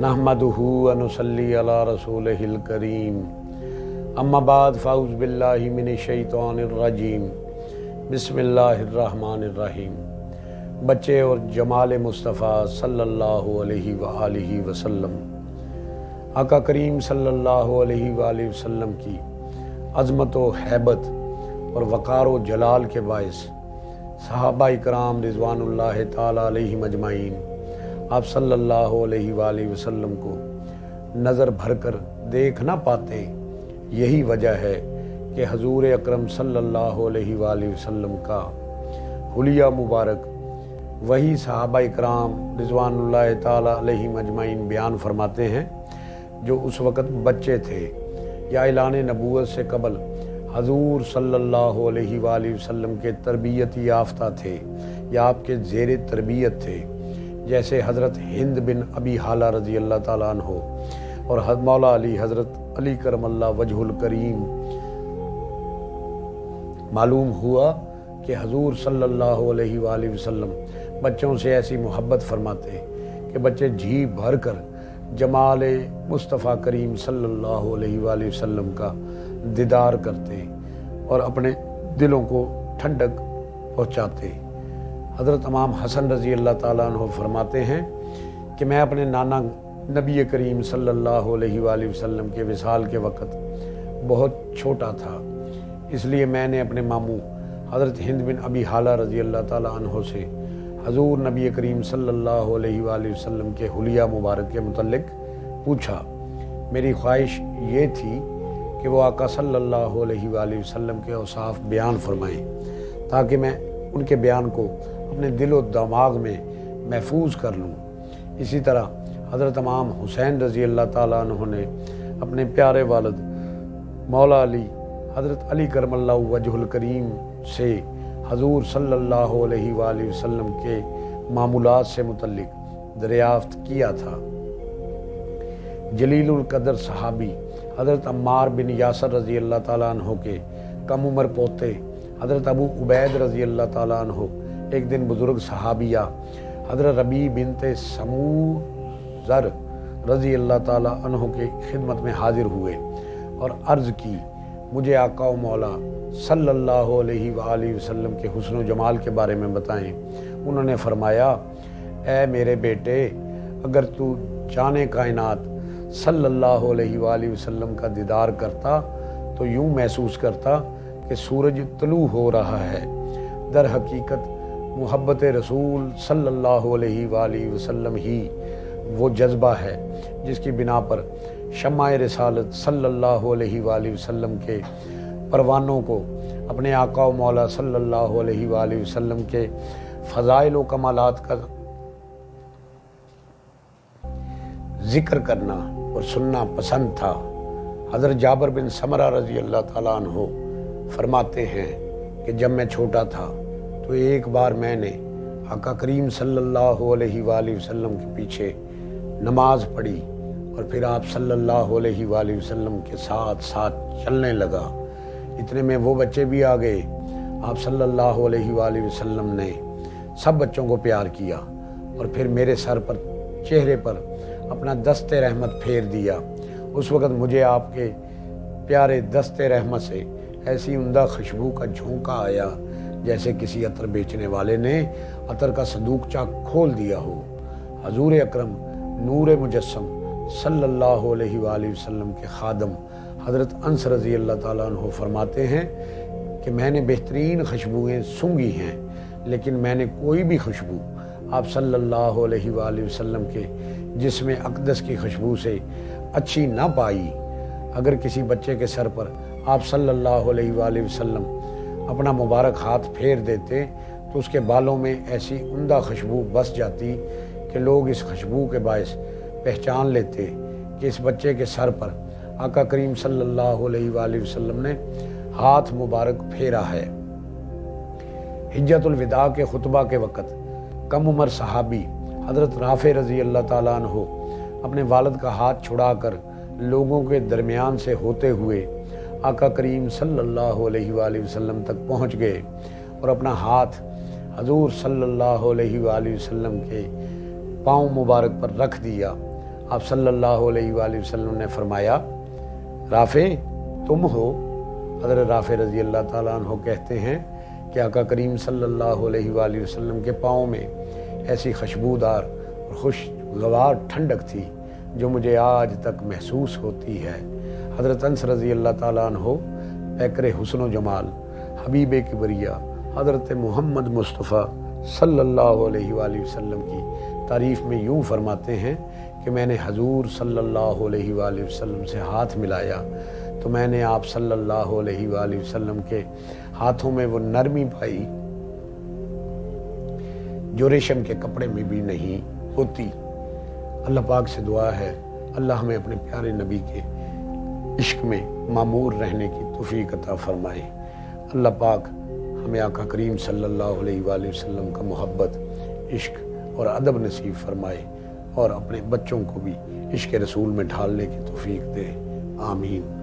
नहमदुहु व नुसल्ली अला रसूलिहिल करीम। अम्मा बाद फ़ाउज़ बिल्लाहि मिनश शैतानिर रजीम। बिस्मिल्लाहिर्रहमानिर रहीम। बच्चे और जमाल मुस्तफ़ा सल्लल्लाहु अलैहि व आलिहि वसल्लम। आका करीम सल्लल्लाहु अलैहि व आलिहि वसल्लम की अज़मत व हैबत और वक़ार व जलाल के बाइस सहाबा इकराम रिज़वानुल्लाहि ताला अलैहिम अजमाइन आप सल्लल्लाहु अलैहि व आलिहि वसल्लम को नज़र भर कर देख ना पाते। यही वजह है कि हजूर अकरम सल्लल्लाहु अलैहि व आलिहि वसल्लम का हुलिया मुबारक वही सहाबा इकराम रिज़वानुल्लाहि ताला अलैहिम अजमाइन बयान फरमाते हैं जो उस वक़्त बच्चे थे या ऐलान नबूवत से कबल हजूर सल्लल्लाहु अलैहि व आलिहि वसल्लम के तरबियत याफ्ता थे या आपके ज़ेर तरबियत थे, जैसे हज़रत हिंद बिन अबी हाला रज़ी अल्लाह ताला अन्हो और मौला अली हज़रत अली करमल्लाह वजहुल करीम। मालूम हुआ कि हजूर सल्लल्लाहु अलैहि व आलिहि वसल्लम बच्चों से ऐसी मोहब्बत फरमाते कि बच्चे जी भर कर जमाल मुस्तफ़ा करीम सल्लल्लाहु अलैहि व आलिहि वसल्लम का दीदार करते और अपने दिलों को ठंडक पहुँचाते। हज़रत इमाम हसन रज़ी अल्लाह ताला अन्हु फरमाते हैं कि मैं अपने नाना नबी करीम सल्लल्लाहु अलैहि व आलिहि वसल्लम के विसाल के वक़्त बहुत छोटा था, इसलिए मैंने अपने मामू हज़रत हिंद बिन अबी हाला रज़ी अल्लाह ताला अन्हु से हजूर नबी करीम सल्लल्लाहु अलैहि व आलिहि वसल्लम के हुलिया मुबारक के मुतल्लिक पूछा। मेरी ख्वाहिश ये थी कि वो आका सल्लल्लाहु अलैहि व आलिहि वसल्लम के औसाफ बयान फरमाएँ ताकि मैं उनके बयान को अपने दिल व दिमाग में महफूज कर लूँ। इसी तरह हज़रत इमाम हुसैन रज़ी अल्लाह ताला अन्हु ने अपने प्यारे वालिद मौला अली हज़रत अली करमल्लाह वजहुल करीम से हजूर सल्लल्लाहु अलैहि व आलिहि वसल्लम के मामूलात से मुतल्लिक दरियाफ्त किया था। जलीलुल कदर सहाबी हज़रत अम्मार बिन यासर रज़ी अल्लाह ताला अन्हु के कम उम्र पोते हज़रत अबू उबैद रज़ी अल्लाह ताला अन्हु एक दिन बुज़ुर्ग सहाबिया हज़रत रबी बिनते समूज़र रज़ी अल्लाह ताला अन्हु के खिदमत में हाजिर हुए और अर्ज़ की, मुझे आका व मौला सल्लल्लाहु अलैहि व आलिहि वसल्लम के हुस्न व जमाल के बारे में बताएं। उन्होंने फरमाया, ऐ मेरे बेटे, अगर तू जाने कायनात सल्लल्लाहु अलैहि व आलिहि वसल्लम का दीदार करता तो यूँ महसूस करता कि सूरज तलू हो रहा है। दर हकीकत मुहब्बत रसूल सल्लल्लाहु अलैहि व आलिहि वसल्लम ही वो जज्बा है जिसकी बिना पर शम्माए रिसालत सल्लल्लाहु अलैहि व आलिहि वसल्लम के परवानों को अपने आका व मौला सल्लल्लाहु अलैहि व आलिहि वसल्लम के फ़ज़ाइल व कमालात का ज़िक्र करना और सुनना पसंद था। हज़रत जाबिर बिन समरा रज़ी अल्लाह ताला अन्हु फरमाते हैं कि जब मैं छोटा था तो एक बार मैंने आका करीम सल्लल्लाहु अलैहि व आलिहि वसल्लम के पीछे नमाज पढ़ी और फिर आप सल्लल्लाहु अलैहि व आलिहि वसल्लम के साथ साथ चलने लगा। इतने में वो बच्चे भी आ गए। आप सल्लल्लाहु अलैहि व आलिहि वसल्लम ने सब बच्चों को प्यार किया और फिर मेरे सर पर चेहरे पर अपना दस्ते रहमत फेर दिया। उस वक़्त मुझे आपके प्यारे दस्ते रहमत से ऐसी उम्दा खुशबू का झोंका आया जैसे किसी अतर बेचने वाले ने अतर का संदूकचा खोल दिया हो। हजूर अकरम नूर मुजस्सम सल्लल्लाहु अलैहि व आलिहि वसल्लम के खादम हज़रत अंस रज़ी अल्लाह ताला अन्हु फरमाते हैं कि मैंने बेहतरीन खुशबुएँ सूंघी हैं, लेकिन मैंने कोई भी खुशबू आप सल्लल्लाहु अलैहि व आलिहि वसल्लम के जिस्म अक़दस की खुशबू से अच्छी ना पाई। अगर किसी बच्चे के सर पर आप सल्लल्लाहु अलैहि व आलिहि वसल्लम अपना मुबारक हाथ फेर देते तो उसके बालों में ऐसी उम्दा खुशबू बस जाती कि लोग इस खुशबू के बायस पहचान लेते कि इस बच्चे के सर पर आका करीम सल्लल्लाहु अलैहि व आलिहि वसल्लम ने हाथ मुबारक फेरा है। हिज्जतुल विदा के खुतबा के वक़्त कम उम्र सहाबी हज़रत राफ़े रज़ी अल्लाह ताला अन्हु अपने वालिद का हाथ छुड़ाकर लोगों के दरमियान से होते हुए आका करीम सल्लल्लाहु अलैहि वसल्लम तक पहुँच गए और अपना हाथ हजूर सल्लल्लाहु अलैहि वसल्लम के पाँव मुबारक पर रख दिया। آپ صلی اللہ علیہ وآلہ وسلم نے فرمایا رافع تم ہو؟ حضرت رافع رضی اللہ تعالیٰ عنہ کہتے ہیں کہ آقا کریم صلی اللہ علیہ وآلہ وسلم کے پاؤں میں ایسی خوشبودار اور خوشگوار ٹھنڈک تھی جو مجھے آج تک محسوس ہوتی ہے۔ حضرت انس رضی اللہ تعالیٰ عنہ پیکر حسن و جمال حبیب کبریا حضرت محمد مصطفیٰ صلی اللہ علیہ وآلہ وسلم کی تعریف میں یوں فرماتے ہیں کہ میں نے حضور صلی اللہ علیہ وآلہ وسلم سے ہاتھ ملایا تو میں نے آپ صلی اللہ علیہ وآلہ وسلم کے ہاتھوں میں وہ نرمی پائی جو ریشم کے کپڑے میں بھی نہیں ہوتی۔ اللہ پاک سے دعا ہے اللہ ہمیں اپنے پیارے نبی کے عشق میں معمور رہنے کی توفیق عطا فرمائے۔ اللہ پاک ہمیں آقا کریم صلی اللہ علیہ وآلہ وسلم کا محبت، عشق اور ادب نصیب فرمائے اور اپنے بچوں کو بھی عشق رسول میں ڈھالنے کی توفیق دے، آمین۔